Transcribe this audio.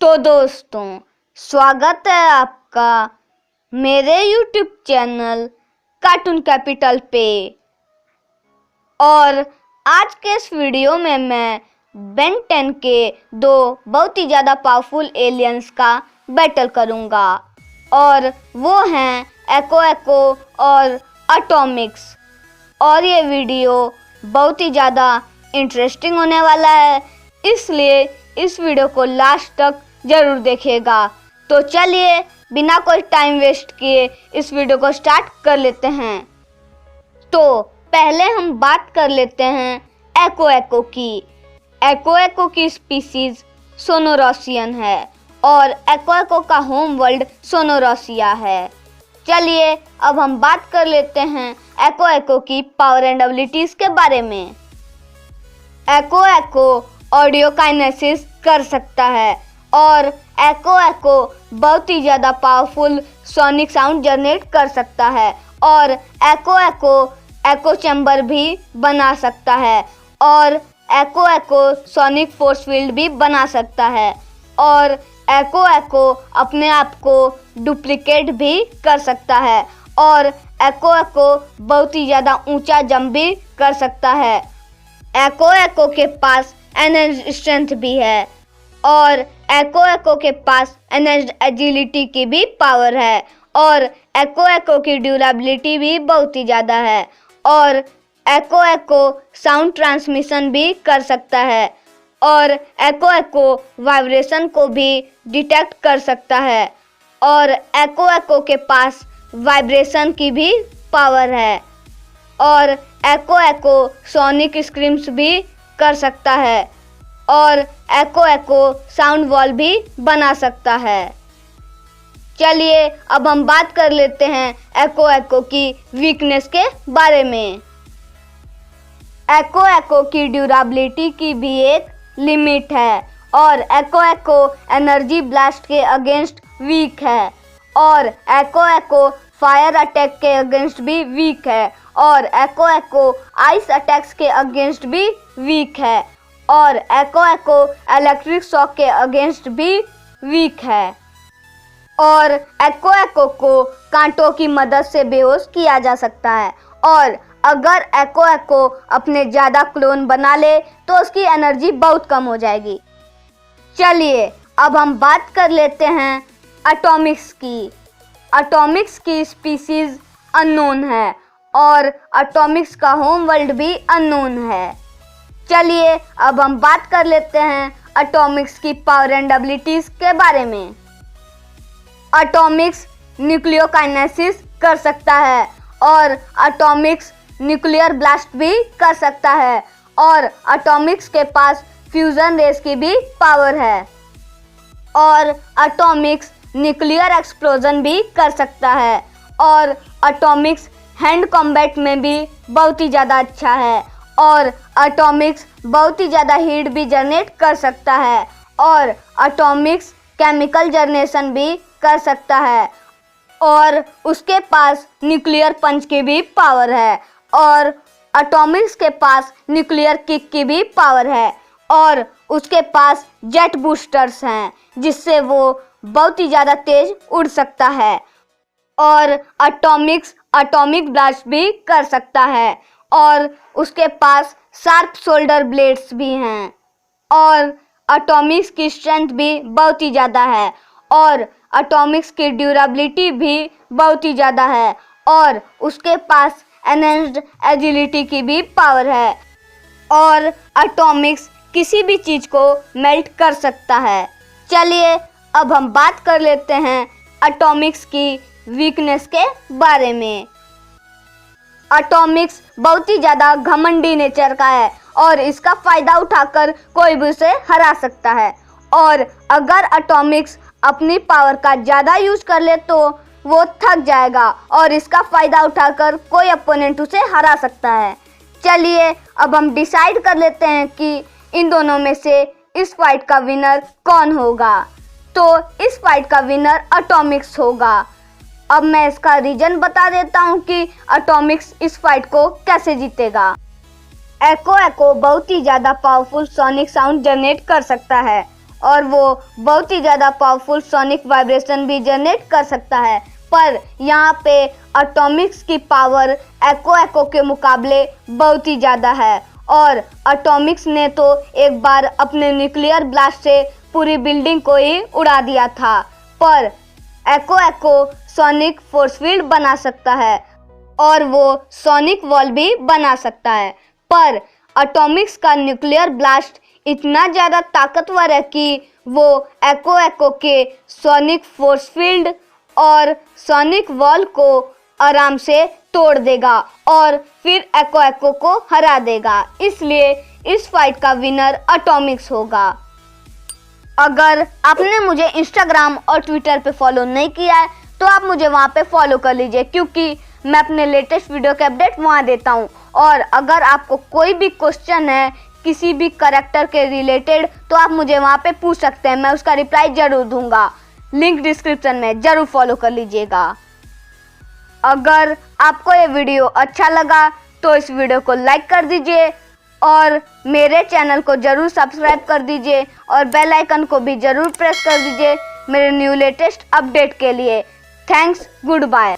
तो दोस्तों, स्वागत है आपका मेरे YouTube चैनल कार्टून कैपिटल पे। और आज के इस वीडियो में मैं बेन 10 के दो बहुत ही ज़्यादा पावरफुल एलियंस का बैटल करूँगा और वो हैं एको एको और एटॉमिक्स। और ये वीडियो बहुत ही ज़्यादा इंटरेस्टिंग होने वाला है, इसलिए इस वीडियो को लास्ट तक ज़रूर देखिएगा। तो चलिए बिना कोई टाइम वेस्ट किए इस वीडियो को स्टार्ट कर लेते हैं। तो पहले हम बात कर लेते हैं एको एको की। एको एको की स्पीसीज सोनोरॉसियन है और एको एको का होम वर्ल्ड सोनोरॉसिया है। चलिए अब हम बात कर लेते हैं एको एको की पावर एंड एबिलिटीज के बारे में। एको एको ऑडियो काइनेसिस कर सकता है और एको एको बहुत ही ज़्यादा पावरफुल सोनिक साउंड जनरेट कर सकता है और एको एको एको चैम्बर भी बना सकता है और एको एको सोनिक फोर्स फील्ड भी बना सकता है और एको एको अपने आप को डुप्लीकेट भी कर सकता है और एको एको बहुत ही ज़्यादा ऊंचा जंप भी कर सकता है। एको एको के पास एनर्जी स्ट्रेंथ भी है और एको एको के पास एनर्जी एजिलिटी की भी पावर है और एको एको की ड्यूरेबिलिटी भी बहुत ही ज़्यादा है और एको एको साउंड ट्रांसमिशन भी कर सकता है और एको एको वाइब्रेशन को भी डिटेक्ट कर सकता है और एको एको के पास वाइब्रेशन की भी पावर है और एको एको सोनिक स्क्रीम्स भी कर सकता है और एको एको साउंड वॉल भी बना सकता है। चलिए अब हम बात कर लेते हैं एको एको की वीकनेस के बारे में। एको एको की ड्यूरेबिलिटी की भी एक लिमिट है और एको एको एनर्जी ब्लास्ट के अगेंस्ट वीक है और एको एको फायर अटैक के अगेंस्ट भी वीक है और एको एको आइस अटैक्स के अगेंस्ट भी वीक है और एको एको इलेक्ट्रिक शॉक के अगेंस्ट भी वीक है और एको एको को कांटों की मदद से बेहोश किया जा सकता है और अगर एको एको अपने ज़्यादा क्लोन बना ले तो उसकी एनर्जी बहुत कम हो जाएगी। चलिए अब हम बात कर लेते हैं एटॉमिक्स की। एटॉमिक्स की स्पीसीज अननोन है और एटॉमिक्स का होम वर्ल्ड भी अननोन है। चलिए अब हम बात कर लेते हैं एटॉमिक्स की पावर एंड एबिलिटीज के बारे में। एटॉमिक्स न्यूक्लियोकाइनेसिस कर सकता है और एटॉमिक्स न्यूक्लियर ब्लास्ट भी कर सकता है और एटॉमिक्स के पास फ्यूजन रेस की भी पावर है और एटॉमिक्स न्यूक्लियर एक्सप्लोजन भी कर सकता है और एटॉमिक्स हैंड कॉम्बैट में भी बहुत ही ज़्यादा अच्छा है और एटॉमिक्स बहुत ही ज़्यादा हीट भी जनरेट कर सकता है और एटॉमिक्स केमिकल जनरेशन भी कर सकता है और उसके पास न्यूक्लियर पंच की भी पावर है और एटॉमिक्स के पास न्यूक्लियर किक की भी पावर है और उसके पास जेट बूस्टर्स हैं जिससे वो बहुत ही ज़्यादा तेज उड़ सकता है और एटॉमिक्स एटॉमिक ब्लास्ट भी कर सकता है और उसके पास शार्प शोल्डर ब्लेड्स भी हैं और एटॉमिक्स की स्ट्रेंथ भी बहुत ही ज़्यादा है और एटॉमिक्स की ड्यूरेबिलिटी भी बहुत ही ज़्यादा है और उसके पास एनहेंस्ड एजिलिटी की भी पावर है और एटॉमिक्स किसी भी चीज़ को मेल्ट कर सकता है। चलिए अब हम बात कर लेते हैं एटॉमिक्स की वीकनेस के बारे में। एटॉमिक्स बहुत ही ज़्यादा घमंडी नेचर का है और इसका फ़ायदा उठाकर कोई भी उसे हरा सकता है और अगर एटॉमिक्स अपनी पावर का ज़्यादा यूज कर ले तो वो थक जाएगा और इसका फ़ायदा उठाकर कोई अपोनेंट उसे हरा सकता है। चलिए अब हम डिसाइड कर लेते हैं कि इन दोनों में से इस फाइट का विनर कौन होगा। तो इस फाइट का विनर एटॉमिक्स होगा। अब मैं इसका रीजन बता देता हूँ कि एटॉमिक्स इस फाइट को कैसे जीतेगा। एको एको बहुत ही ज़्यादा पावरफुल सोनिक साउंड जनरेट कर सकता है और वो बहुत ही ज़्यादा पावरफुल सोनिक वाइब्रेशन भी जनरेट कर सकता है। पर यहाँ पे एटॉमिक्स की पावर एको के मुकाबले बहुत ही ज़्यादा है और एटॉमिक्स ने तो एक बार अपने न्यूक्लियर ब्लास्ट से पूरी बिल्डिंग को ही उड़ा दिया था। पर एको सोनिक फोर्स फील्ड बना सकता है और वो सोनिक वॉल भी बना सकता है। पर एटॉमिक्स का न्यूक्लियर ब्लास्ट इतना ज़्यादा ताकतवर है कि वो एको के सोनिक फोर्स फील्ड और सोनिक वॉल को आराम से तोड़ देगा और फिर एको को हरा देगा। इसलिए इस फाइट का विनर एटॉमिक्स होगा। अगर आपने मुझे इंस्टाग्राम और ट्विटर पे फॉलो नहीं किया है तो आप मुझे वहाँ पे फॉलो कर लीजिए, क्योंकि मैं अपने लेटेस्ट वीडियो के अपडेट वहाँ देता हूँ। और अगर आपको कोई भी क्वेश्चन है किसी भी कैरेक्टर के रिलेटेड तो आप मुझे वहाँ पे पूछ सकते हैं, मैं उसका रिप्लाई ज़रूर दूंगा। लिंक डिस्क्रिप्शन में ज़रूर फॉलो कर लीजिएगा। अगर आपको ये वीडियो अच्छा लगा तो इस वीडियो को लाइक कर दीजिए और मेरे चैनल को ज़रूर सब्सक्राइब कर दीजिए और बेल आइकन को भी ज़रूर प्रेस कर दीजिए मेरे न्यू लेटेस्ट अपडेट के लिए। Thanks, good bye.